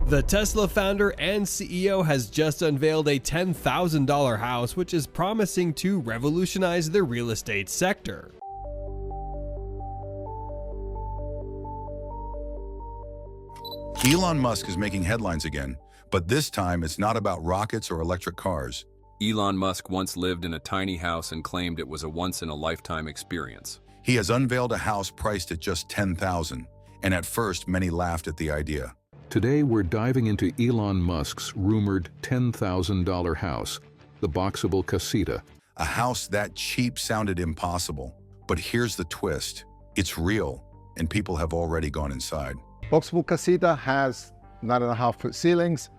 The Tesla founder and CEO has just unveiled a $10,000 house, which is promising to revolutionize the real estate sector. Elon Musk is making headlines again, but this time it's not about rockets or electric cars. Elon Musk once lived in a tiny house and claimed it was a once-in-a-lifetime experience. He has unveiled a house priced at just $10,000, and at first many laughed at the idea. Today we're diving into Elon Musk's rumored $10,000 house, the boxable casita. A house that cheap sounded impossible, but here's the twist. It's real, and people have already gone inside. Boxable casita has 9.5-foot ceilings,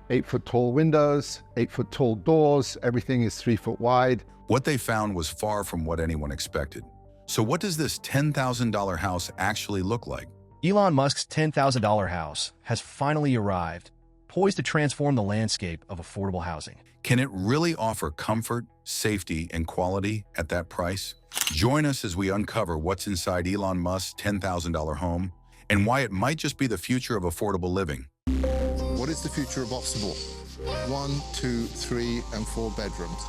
8-foot tall windows, 8-foot tall doors. Everything is 3 foot wide. What they found was far from what anyone expected. So what does this $10,000 house actually look like? Elon Musk's $10,000 house has finally arrived, poised to transform the landscape of affordable housing. Can it really offer comfort, safety, and quality at that price? Join us as we uncover what's inside Elon Musk's $10,000 home and why it might just be the future of affordable living. What is the future of Boxable? 1, 2, 3, and 4 bedrooms,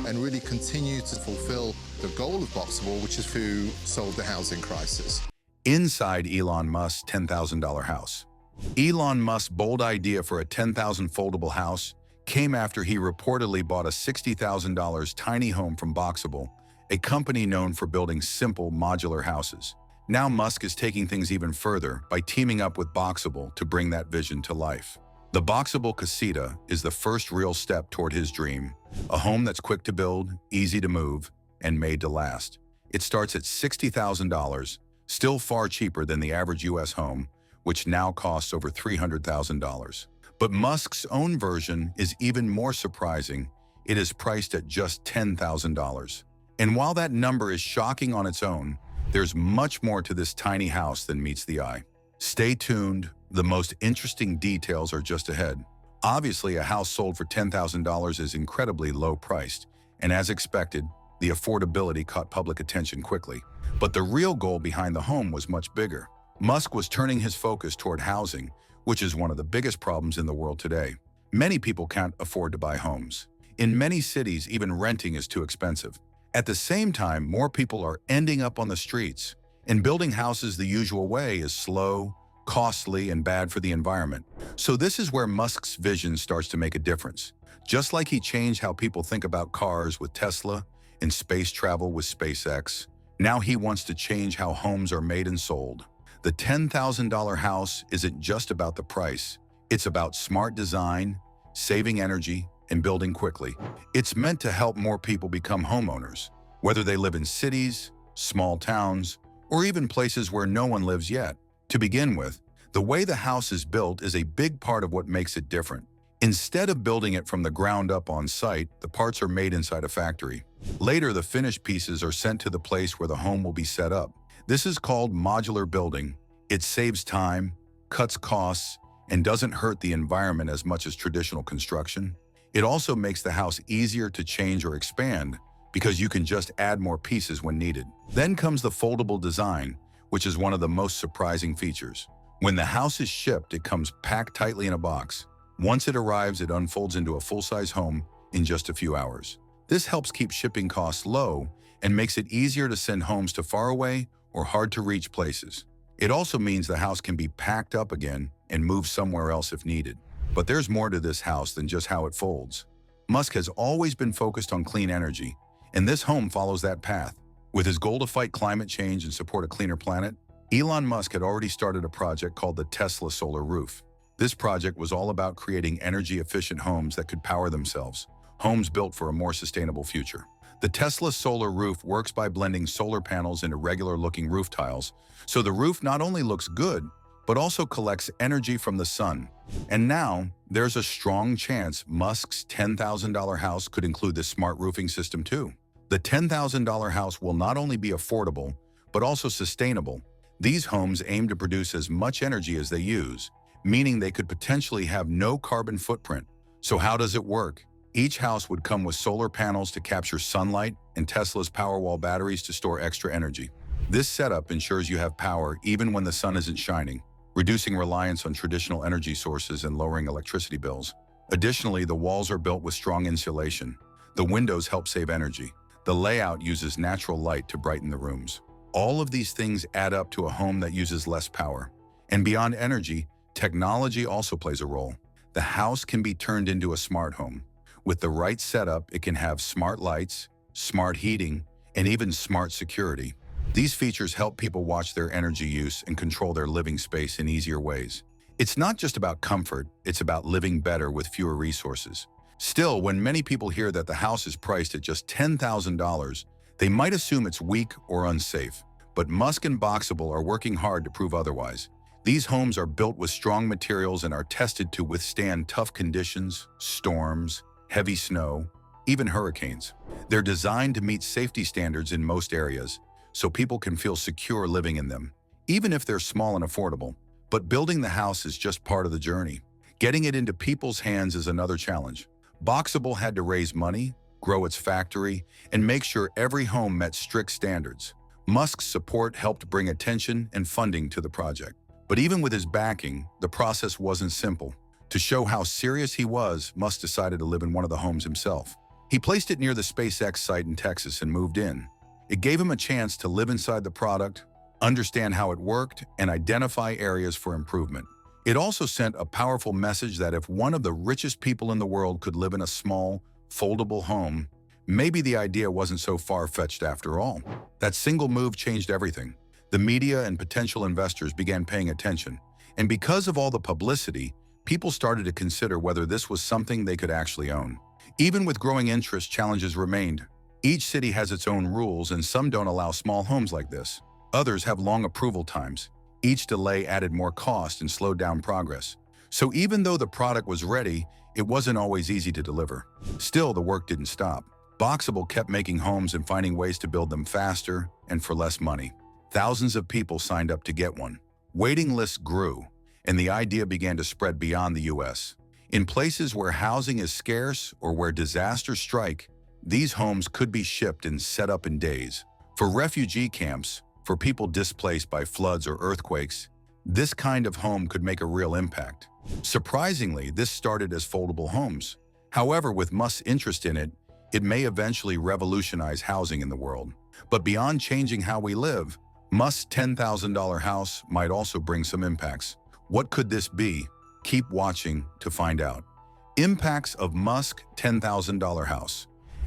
and really continue to fulfill the goal of Boxable, which is to solve the housing crisis. Inside Elon Musk's $10,000 house. Elon Musk's bold idea for a $10,000 foldable house came after he reportedly bought a $60,000 tiny home from Boxable, a company known for building simple modular houses. Now Musk is taking things even further by teaming up with Boxable to bring that vision to life. The Boxable Casita is the first real step toward his dream, a home that's quick to build, easy to move, and made to last. It starts at $60,000, still far cheaper than the average U.S. home, which now costs over $300,000. But Musk's own version is even more surprising. It is priced at just $10,000. And while that number is shocking on its own, there's much more to this tiny house than meets the eye. Stay tuned, the most interesting details are just ahead. Obviously, a house sold for $10,000 is incredibly low priced, and as expected, the affordability caught public attention quickly. But the real goal behind the home was much bigger. Musk was turning his focus toward housing, which is one of the biggest problems in the world today. Many people can't afford to buy homes. In many cities, even renting is too expensive. At the same time, more people are ending up on the streets, and building houses the usual way is slow, costly, and bad for the environment. So this is where Musk's vision starts to make a difference. Just like he changed how people think about cars with Tesla and space travel with SpaceX, now he wants to change how homes are made and sold. The $10,000 house isn't just about the price. It's about smart design, saving energy, and building quickly. It's meant to help more people become homeowners, whether they live in cities, small towns, or even places where no one lives yet. To begin with, the way the house is built is a big part of what makes it different. Instead of building it from the ground up on site, the parts are made inside a factory. Later, the finished pieces are sent to the place where the home will be set up. This is called modular building. It saves time, cuts costs, and doesn't hurt the environment as much as traditional construction. It also makes the house easier to change or expand because you can just add more pieces when needed. Then comes the foldable design, which is one of the most surprising features. When the house is shipped, it comes packed tightly in a box. Once it arrives, it unfolds into a full-size home in just a few hours. This helps keep shipping costs low and makes it easier to send homes to faraway or hard-to-reach places. It also means the house can be packed up again and moved somewhere else if needed. But there's more to this house than just how it folds. Musk has always been focused on clean energy, and this home follows that path. With his goal to fight climate change and support a cleaner planet, Elon Musk had already started a project called the Tesla Solar Roof. This project was all about creating energy-efficient homes that could power themselves, homes built for a more sustainable future. The Tesla Solar Roof works by blending solar panels into regular-looking roof tiles, so the roof not only looks good, but also collects energy from the sun. And now, there's a strong chance Musk's $10,000 house could include this smart roofing system too. The $10,000 house will not only be affordable, but also sustainable. These homes aim to produce as much energy as they use, meaning they could potentially have no carbon footprint. So how does it work? Each house would come with solar panels to capture sunlight and Tesla's Powerwall batteries to store extra energy. This setup ensures you have power even when the sun isn't shining. reducing reliance on traditional energy sources and lowering electricity bills. Additionally, the walls are built with strong insulation. The windows help save energy. The layout uses natural light to brighten the rooms. All of these things add up to a home that uses less power. And beyond energy, technology also plays a role. The house can be turned into a smart home. With the right setup, it can have smart lights, smart heating, and even smart security. These features help people watch their energy use and control their living space in easier ways. It's not just about comfort, it's about living better with fewer resources. Still, when many people hear that the house is priced at just $10,000, they might assume it's weak or unsafe. But Musk and Boxable are working hard to prove otherwise. These homes are built with strong materials and are tested to withstand tough conditions, storms, heavy snow, even hurricanes. They're designed to meet safety standards in most areas, so people can feel secure living in them, even if they're small and affordable. But building the house is just part of the journey. Getting it into people's hands is another challenge. Boxable had to raise money, grow its factory, and make sure every home met strict standards. Musk's support helped bring attention and funding to the project. But even with his backing, the process wasn't simple. To show how serious he was, Musk decided to live in one of the homes himself. He placed it near the SpaceX site in Texas and moved in. It gave him a chance to live inside the product, understand how it worked, and identify areas for improvement. It also sent a powerful message that if one of the richest people in the world could live in a small, foldable home, maybe the idea wasn't so far-fetched after all. That single move changed everything. The media and potential investors began paying attention, and because of all the publicity, people started to consider whether this was something they could actually own. Even with growing interest, challenges remained. Each city has its own rules, and some don't allow small homes like this. Others have long approval times. Each delay added more cost and slowed down progress. So even though the product was ready, it wasn't always easy to deliver. Still, the work didn't stop. Boxable kept making homes and finding ways to build them faster and for less money. Thousands of people signed up to get one. Waiting lists grew, and the idea began to spread beyond the US. In places where housing is scarce or where disasters strike, these homes could be shipped and set up in days. For refugee camps, for people displaced by floods or earthquakes, this kind of home could make a real impact. Surprisingly, this started as foldable homes. However, with Musk's interest in it, it may eventually revolutionize housing in the world. But beyond changing how we live, Musk's $10,000 house might also bring some impacts. What could this be? Keep watching to find out. Impacts of Musk $10,000 house.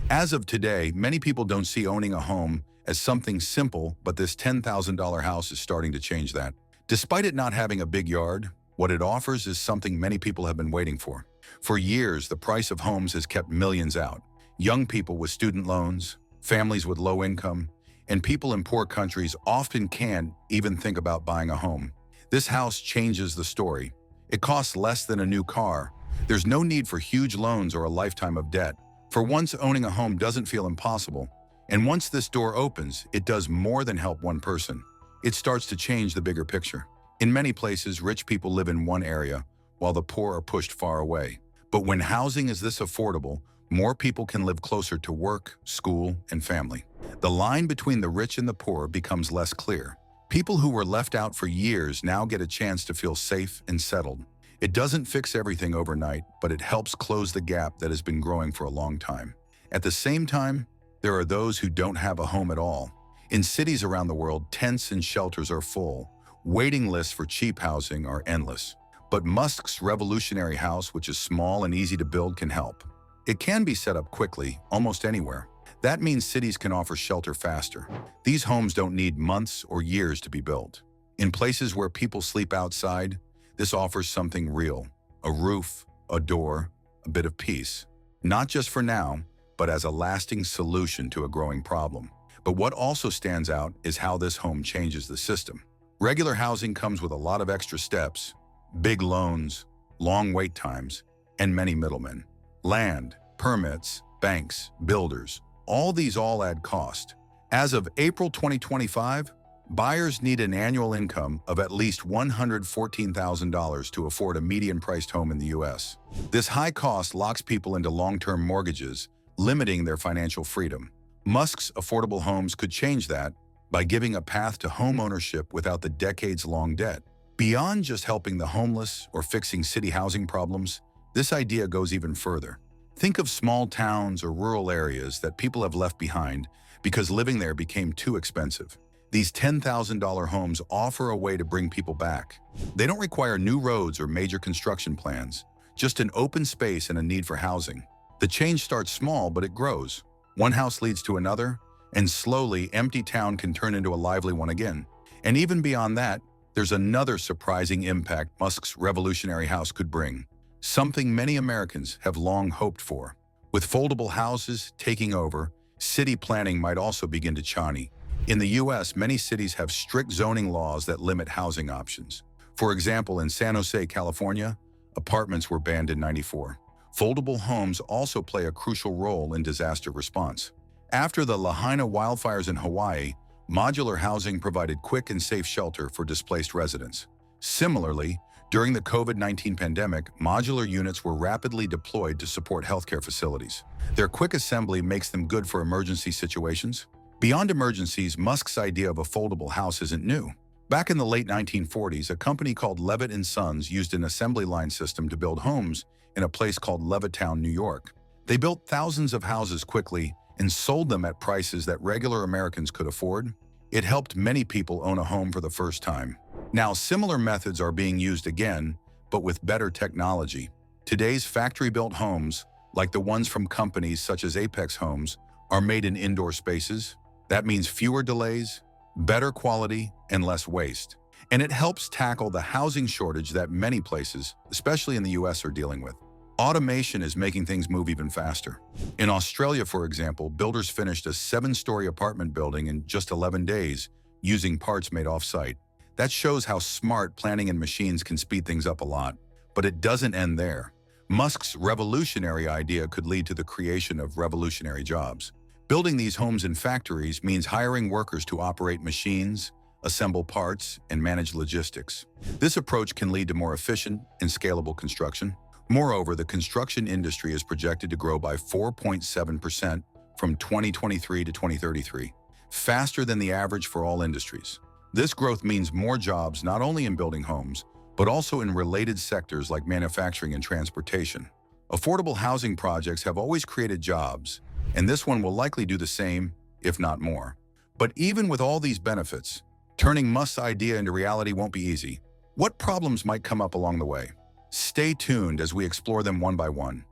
As of today, many people don't see owning a home as something simple, but this $10,000 house is starting to change that. Despite it not having a big yard, what it offers is something many people have been waiting for. For years, the price of homes has kept millions out. Young people with student loans, families with low income, and people in poor countries often can't even think about buying a home. This house changes the story. It costs less than a new car. There's no need for huge loans or a lifetime of debt. For once, owning a home doesn't feel impossible. And once this door opens, it does more than help one person. It starts to change the bigger picture. In many places, rich people live in one area, while the poor are pushed far away. But when housing is this affordable, more people can live closer to work, school, and family. The line between the rich and the poor becomes less clear. People who were left out for years now get a chance to feel safe and settled. It doesn't fix everything overnight, but it helps close the gap that has been growing for a long time. At the same time, there are those who don't have a home at all. In cities around the world, tents and shelters are full. Waiting lists for cheap housing are endless. But Musk's revolutionary house, which is small and easy to build, can help. It can be set up quickly, almost anywhere. That means cities can offer shelter faster. These homes don't need months or years to be built. In places where people sleep outside, this offers something real: a roof, a door, a bit of peace. Not just for now, but as a lasting solution to a growing problem. But what also stands out is how this home changes the system. Regular housing comes with a lot of extra steps, big loans, long wait times, and many middlemen. Land, permits, banks, builders, all these add cost. As of April 2025, buyers need an annual income of at least $114,000 to afford a median-priced home in the US. This high cost locks people into long-term mortgages, limiting their financial freedom. Musk's affordable homes could change that by giving a path to home ownership without the decades-long debt. Beyond just helping the homeless or fixing city housing problems, this idea goes even further. Think of small towns or rural areas that people have left behind because living there became too expensive. These $10,000 homes offer a way to bring people back. They don't require new roads or major construction plans, just an open space and a need for housing. The change starts small, but it grows. One house leads to another, and slowly, empty town can turn into a lively one again. And even beyond that, there's another surprising impact Musk's revolutionary house could bring, something many Americans have long hoped for. With foldable houses taking over, city planning might also begin to shine. In the US, many cities have strict zoning laws that limit housing options. For example, in San Jose, California, apartments were banned in '94. Foldable homes also play a crucial role in disaster response. After the Lahaina wildfires in Hawaii, modular housing provided quick and safe shelter for displaced residents. Similarly, during the COVID-19 pandemic, modular units were rapidly deployed to support healthcare facilities. Their quick assembly makes them good for emergency situations. Beyond emergencies, Musk's idea of a foldable house isn't new. Back in the late 1940s, a company called Levitt & Sons used an assembly line system to build homes in a place called Levittown, New York. They built thousands of houses quickly and sold them at prices that regular Americans could afford. It helped many people own a home for the first time. Now, similar methods are being used again, but with better technology. Today's factory-built homes, like the ones from companies such as Apex Homes, are made in indoor spaces. That means fewer delays, better quality, and less waste. And it helps tackle the housing shortage that many places, especially in the US, are dealing with. Automation is making things move even faster. In Australia, for example, builders finished a 7-story apartment building in just 11 days using parts made off-site. That shows how smart planning and machines can speed things up a lot. But it doesn't end there. Musk's revolutionary idea could lead to the creation of revolutionary jobs. Building these homes in factories means hiring workers to operate machines, assemble parts, and manage logistics. This approach can lead to more efficient and scalable construction. Moreover, the construction industry is projected to grow by 4.7% from 2023 to 2033, faster than the average for all industries. This growth means more jobs not only in building homes, but also in related sectors like manufacturing and transportation. Affordable housing projects have always created jobs, and this one will likely do the same, if not more. But even with all these benefits, turning Musk's idea into reality won't be easy. What problems might come up along the way? Stay tuned as we explore them one by one.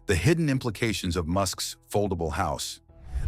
The hidden implications of Musk's foldable house.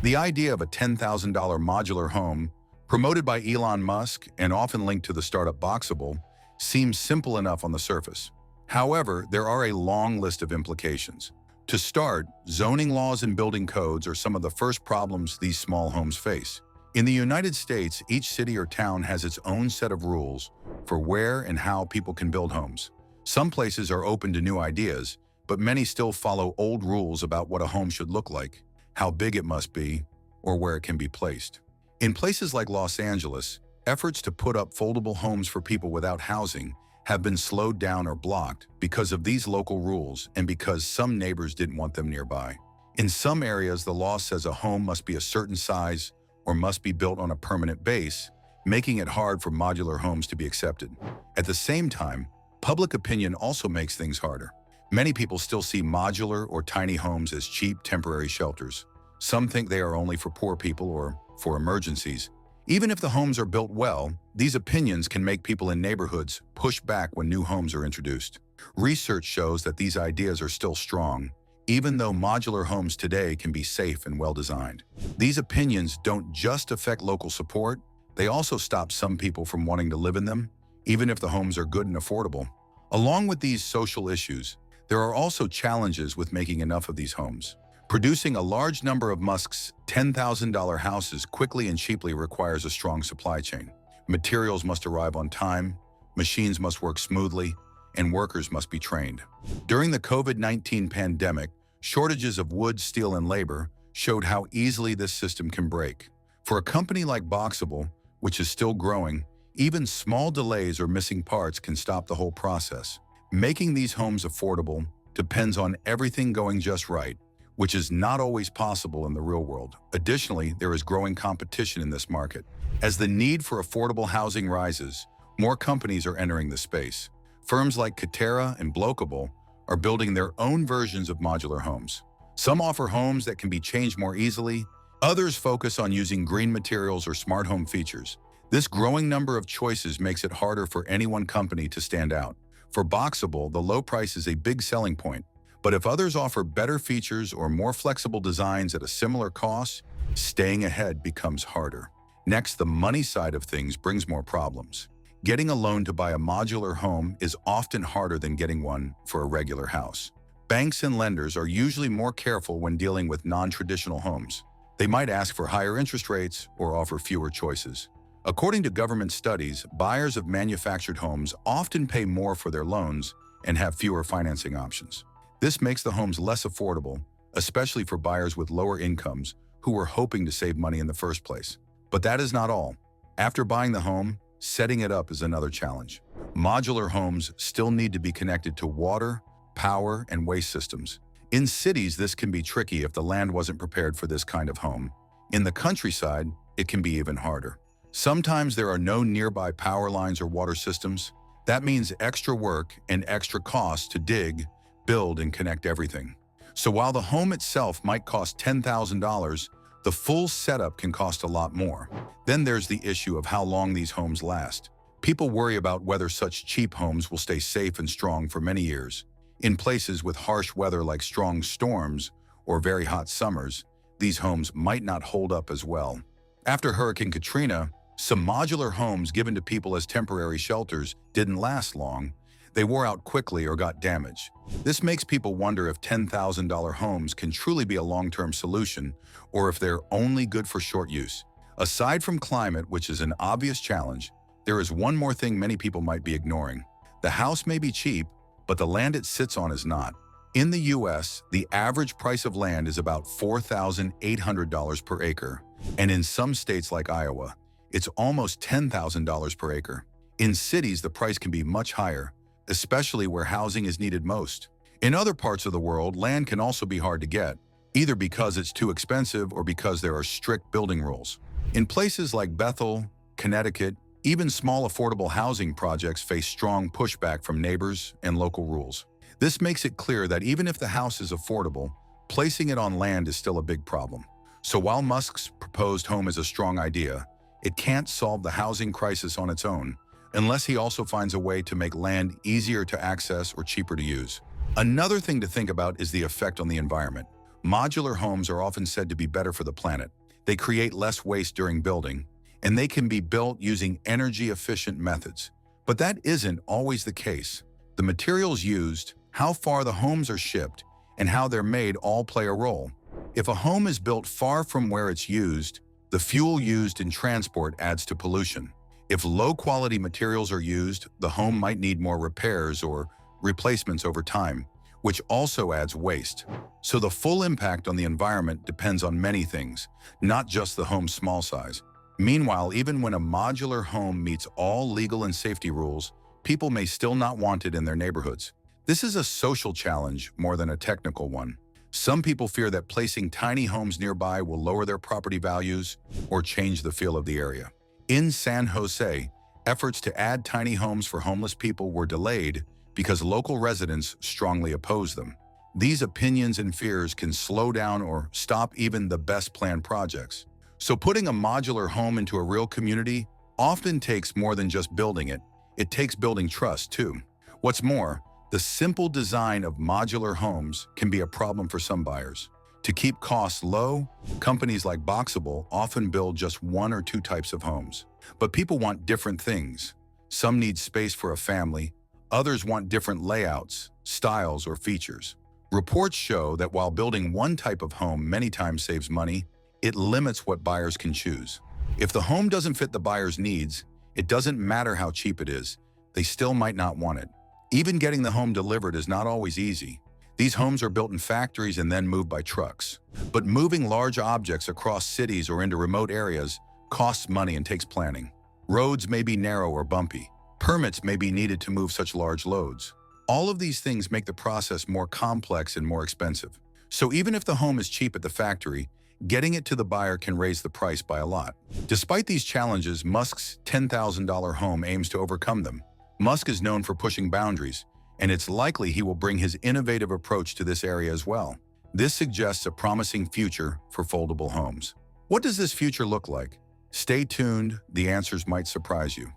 The idea of a $10,000 modular home, promoted by Elon Musk and often linked to the startup Boxable, seems simple enough on the surface. However, there are a long list of implications. To start, zoning laws and building codes are some of the first problems these small homes face. In the United States, each city or town has its own set of rules for where and how people can build homes. Some places are open to new ideas, but many still follow old rules about what a home should look like, how big it must be, or where it can be placed. In places like Los Angeles, efforts to put up foldable homes for people without housing have been slowed down or blocked because of these local rules and because some neighbors didn't want them nearby. In some areas, the law says a home must be a certain size or must be built on a permanent base, making it hard for modular homes to be accepted. At the same time, public opinion also makes things harder. Many people still see modular or tiny homes as cheap, temporary shelters. Some think they are only for poor people or for emergencies. Even if the homes are built well, these opinions can make people in neighborhoods push back when new homes are introduced. Research shows that these ideas are still strong, even though modular homes today can be safe and well-designed. These opinions don't just affect local support, they also stop some people from wanting to live in them, even if the homes are good and affordable. Along with these social issues, there are also challenges with making enough of these homes. Producing a large number of Musk's $10,000 houses quickly and cheaply requires a strong supply chain. Materials must arrive on time, machines must work smoothly, and workers must be trained. During the COVID-19 pandemic, shortages of wood, steel, and labor showed how easily this system can break. For a company like Boxable, which is still growing, even small delays or missing parts can stop the whole process. Making these homes affordable depends on everything going just right, which is not always possible in the real world. Additionally, there is growing competition in this market. As the need for affordable housing rises, More companies are entering the space. Firms like Katera and Blockable are building their own versions of modular homes. Some offer homes that can be changed more easily. Others focus on using green materials or smart home features. This growing number of choices makes it harder for any one company to stand out. For Boxable, the low price is a big selling point. But if others offer better features or more flexible designs at a similar cost, staying ahead becomes harder. Next, the money side of things brings more problems. Getting a loan to buy a modular home is often harder than getting one for a regular house. Banks and lenders are usually more careful when dealing with non-traditional homes. They might ask for higher interest rates or offer fewer choices. According to government studies, buyers of manufactured homes often pay more for their loans and have fewer financing options. This makes the homes less affordable, especially for buyers with lower incomes who were hoping to save money in the first place. But that is not all. After buying the home, setting it up is another challenge. Modular homes still need to be connected to water, power, and waste systems. In cities, this can be tricky if the land wasn't prepared for this kind of home. In the countryside, it can be even harder. Sometimes there are no nearby power lines or water systems. That means extra work and extra costs to dig, build, and connect everything. So while the home itself might cost $10,000, the full setup can cost a lot more. Then there's the issue of how long these homes last. People worry about whether such cheap homes will stay safe and strong for many years. In places with harsh weather like strong storms or very hot summers, these homes might not hold up as well. After Hurricane Katrina, some modular homes given to people as temporary shelters didn't last long. They wore out quickly or got damaged. This makes people wonder if $10,000 homes can truly be a long-term solution or if they're only good for short use. Aside from climate, which is an obvious challenge, there is one more thing many people might be ignoring. The house may be cheap, but the land it sits on is not. In the US, the average price of land is about $4,800 per acre, and in some states like Iowa, it's almost $10,000 per acre. In cities, the price can be much higher, especially where housing is needed most. In other parts of the world, land can also be hard to get, either because it's too expensive or because there are strict building rules. In places like Bethel, Connecticut, even small affordable housing projects face strong pushback from neighbors and local rules. This makes it clear that even if the house is affordable, placing it on land is still a big problem. So while Musk's proposed home is a strong idea, it can't solve the housing crisis on its own, unless he also finds a way to make land easier to access or cheaper to use. Another thing to think about is the effect on the environment. Modular homes are often said to be better for the planet. They create less waste during building, and they can be built using energy-efficient methods. But that isn't always the case. The materials used, how far the homes are shipped, and how they're made all play a role. If a home is built far from where it's used, the fuel used in transport adds to pollution. If low-quality materials are used, the home might need more repairs or replacements over time, which also adds waste. So the full impact on the environment depends on many things, not just the home's small size. Meanwhile, even when a modular home meets all legal and safety rules, people may still not want it in their neighborhoods. This is a social challenge more than a technical one. Some people fear that placing tiny homes nearby will lower their property values or change the feel of the area. In San Jose, efforts to add tiny homes for homeless people were delayed because local residents strongly oppose them. These opinions and fears can slow down or stop even the best planned projects. So putting a modular home into a real community often takes more than just building it. It takes building trust too. What's more, the simple design of modular homes can be a problem for some buyers. To keep costs low, companies like Boxable often build just one or two types of homes. But people want different things. Some need space for a family, others want different layouts, styles, or features. Reports show that while building one type of home many times saves money, it limits what buyers can choose. If the home doesn't fit the buyer's needs, it doesn't matter how cheap it is, they still might not want it. Even getting the home delivered is not always easy. These homes are built in factories and then moved by trucks. But moving large objects across cities or into remote areas costs money and takes planning. Roads may be narrow or bumpy. Permits may be needed to move such large loads. All of these things make the process more complex and more expensive. So even if the home is cheap at the factory, Getting it to the buyer can raise the price by a lot. Despite these challenges, Musk's $10,000 home aims to overcome them. Musk is known for pushing boundaries, and it's likely he will bring his innovative approach to this area as well. This suggests a promising future for foldable homes. What does this future look like? Stay tuned, the answers might surprise you.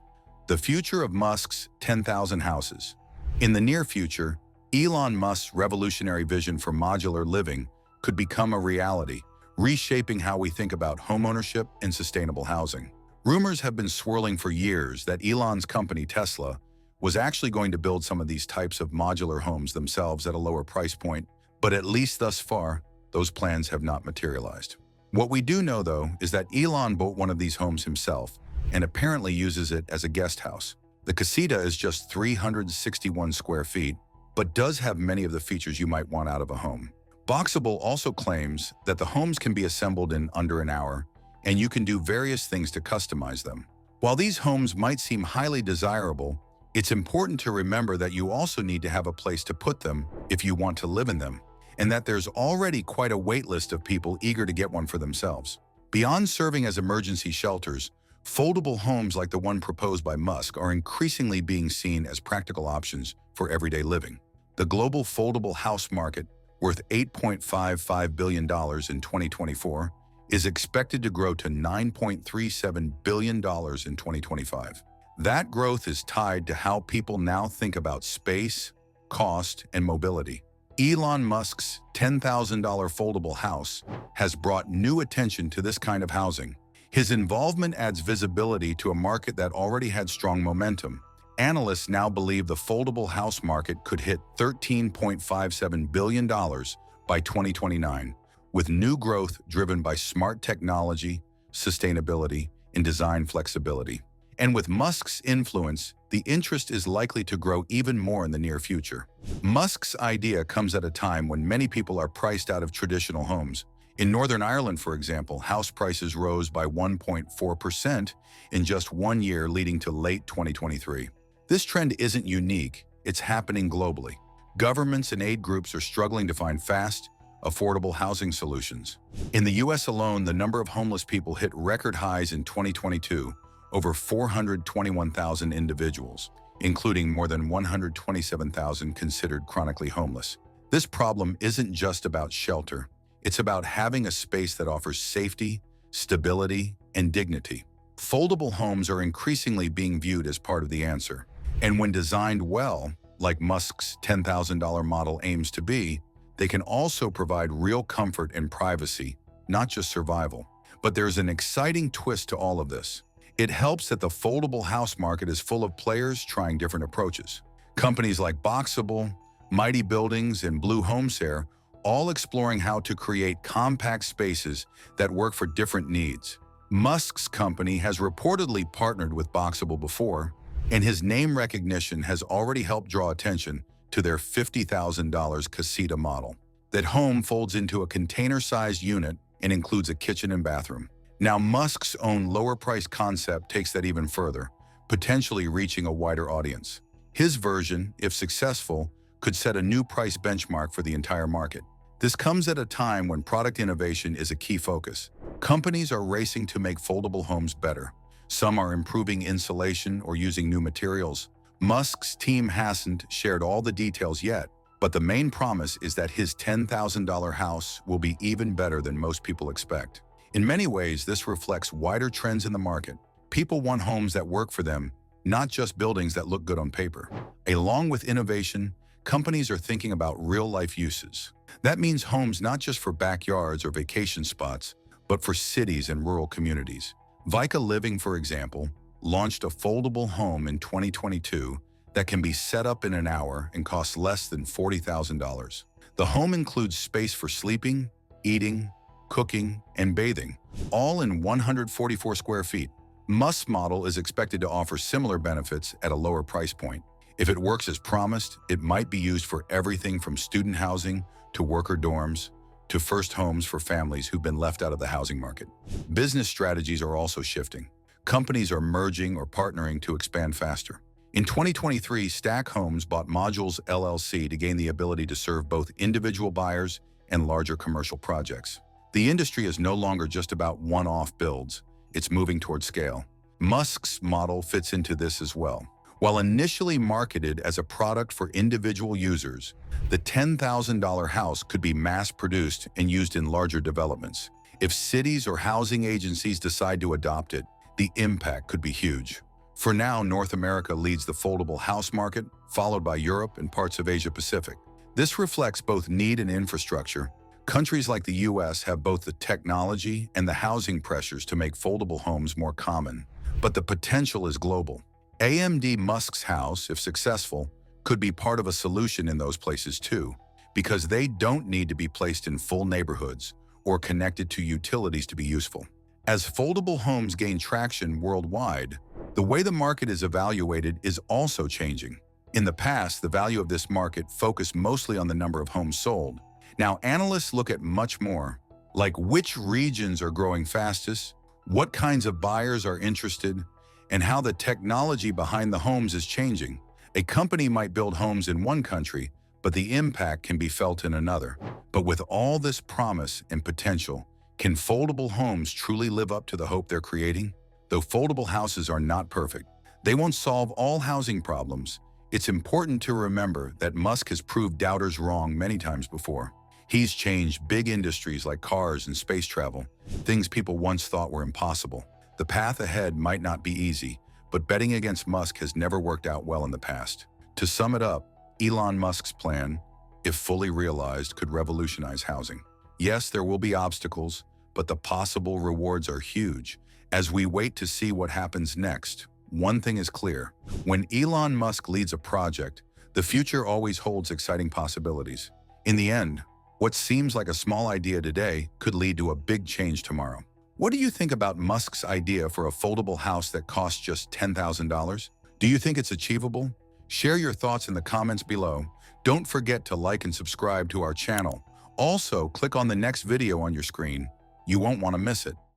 The future of Musk's 10,000 houses. In the near future, Elon Musk's revolutionary vision for modular living could become a reality, reshaping how we think about homeownership and sustainable housing. Rumors have been swirling for years that Elon's company, Tesla, was actually going to build some of these types of modular homes themselves at a lower price point, but at least thus far, those plans have not materialized. What we do know, though, is that Elon built one of these homes himself and apparently uses it as a guest house. The casita is just 361 square feet, but does have many of the features you might want out of a home. Boxable also claims that the homes can be assembled in under an hour, and you can do various things to customize them. While these homes might seem highly desirable, it's important to remember that you also need to have a place to put them if you want to live in them, and that there's already quite a wait list of people eager to get one for themselves. Beyond serving as emergency shelters, foldable homes like the one proposed by Musk are increasingly being seen as practical options for everyday living. The global foldable house market, worth $8.55 billion in 2024, is expected to grow to $9.37 billion in 2025. That growth is tied to how people now think about space, cost, and mobility. Elon Musk's $10,000 foldable house has brought new attention to this kind of housing. His involvement adds visibility to a market that already had strong momentum. Analysts now believe the foldable house market could hit $13.57 billion by 2029, with new growth driven by smart technology, sustainability, and design flexibility. And with Musk's influence, the interest is likely to grow even more in the near future. Musk's idea comes at a time when many people are priced out of traditional homes. In Northern Ireland, for example, house prices rose by 1.4% in just 1 year, leading to late 2023. This trend isn't unique, it's happening globally. Governments and aid groups are struggling to find fast, affordable housing solutions. In the US alone, the number of homeless people hit record highs in 2022, over 421,000 individuals, including more than 127,000 considered chronically homeless. This problem isn't just about shelter. It's about having a space that offers safety, stability, and dignity. Foldable homes are increasingly being viewed as part of the answer. And when designed well, like Musk's $10,000 model aims to be, they can also provide real comfort and privacy, not just survival. But there's an exciting twist to all of this. It helps that the foldable house market is full of players trying different approaches. Companies like Boxable, Mighty Buildings, and Blue Homeshare all exploring how to create compact spaces that work for different needs. Musk's company has reportedly partnered with Boxable before, and his name recognition has already helped draw attention to their $50,000 casita model. That home folds into a container-sized unit and includes a kitchen and bathroom. Now, Musk's own lower-priced concept takes that even further, potentially reaching a wider audience. His version, if successful, could set a new price benchmark for the entire market. This comes at a time when product innovation is a key focus. Companies are racing to make foldable homes better. Some are improving insulation or using new materials. Musk's team hasn't shared all the details yet, but the main promise is that his $10,000 house will be even better than most people expect. In many ways, this reflects wider trends in the market. People want homes that work for them, not just buildings that look good on paper. Along with innovation, companies are thinking about real-life uses. That means homes not just for backyards or vacation spots, but for cities and rural communities. Vika Living, for example, launched a foldable home in 2022 that can be set up in an hour and costs less than $40,000. The home includes space for sleeping, eating, cooking, and bathing, all in 144 square feet. Musk's model is expected to offer similar benefits at a lower price point. If it works as promised, it might be used for everything from student housing to worker dorms to first homes for families who've been left out of the housing market. Business strategies are also shifting. Companies are merging or partnering to expand faster. In 2023, Stack Homes bought Modules LLC to gain the ability to serve both individual buyers and larger commercial projects. The industry is no longer just about one-off builds. It's moving toward scale. Musk's model fits into this as well. While initially marketed as a product for individual users, the $10,000 house could be mass-produced and used in larger developments. If cities or housing agencies decide to adopt it, the impact could be huge. For now, North America leads the foldable house market, followed by Europe and parts of Asia-Pacific. This reflects both need and infrastructure. Countries like the US have both the technology and the housing pressures to make foldable homes more common. But the potential is global. AMD Musk's house, if successful, could be part of a solution in those places too, because they don't need to be placed in full neighborhoods or connected to utilities to be useful. As foldable homes gain traction worldwide, the way the market is evaluated is also changing. In the past, the value of this market focused mostly on the number of homes sold. Now, analysts look at much more, like which regions are growing fastest, what kinds of buyers are interested, and how the technology behind the homes is changing. A company might build homes in one country, but the impact can be felt in another. But with all this promise and potential, can foldable homes truly live up to the hope they're creating? Though foldable houses are not perfect, they won't solve all housing problems. It's important to remember that Musk has proved doubters wrong many times before. He's changed big industries like cars and space travel, things people once thought were impossible. The path ahead might not be easy, but betting against Musk has never worked out well in the past. To sum it up, Elon Musk's plan, if fully realized, could revolutionize housing. Yes, there will be obstacles, but the possible rewards are huge. As we wait to see what happens next, one thing is clear. When Elon Musk leads a project, the future always holds exciting possibilities. In the end, what seems like a small idea today could lead to a big change tomorrow. What do you think about Musk's idea for a foldable house that costs just $10,000? Do you think it's achievable? Share your thoughts in the comments below. Don't forget to like and subscribe to our channel. Also, click on the next video on your screen. You won't want to miss it.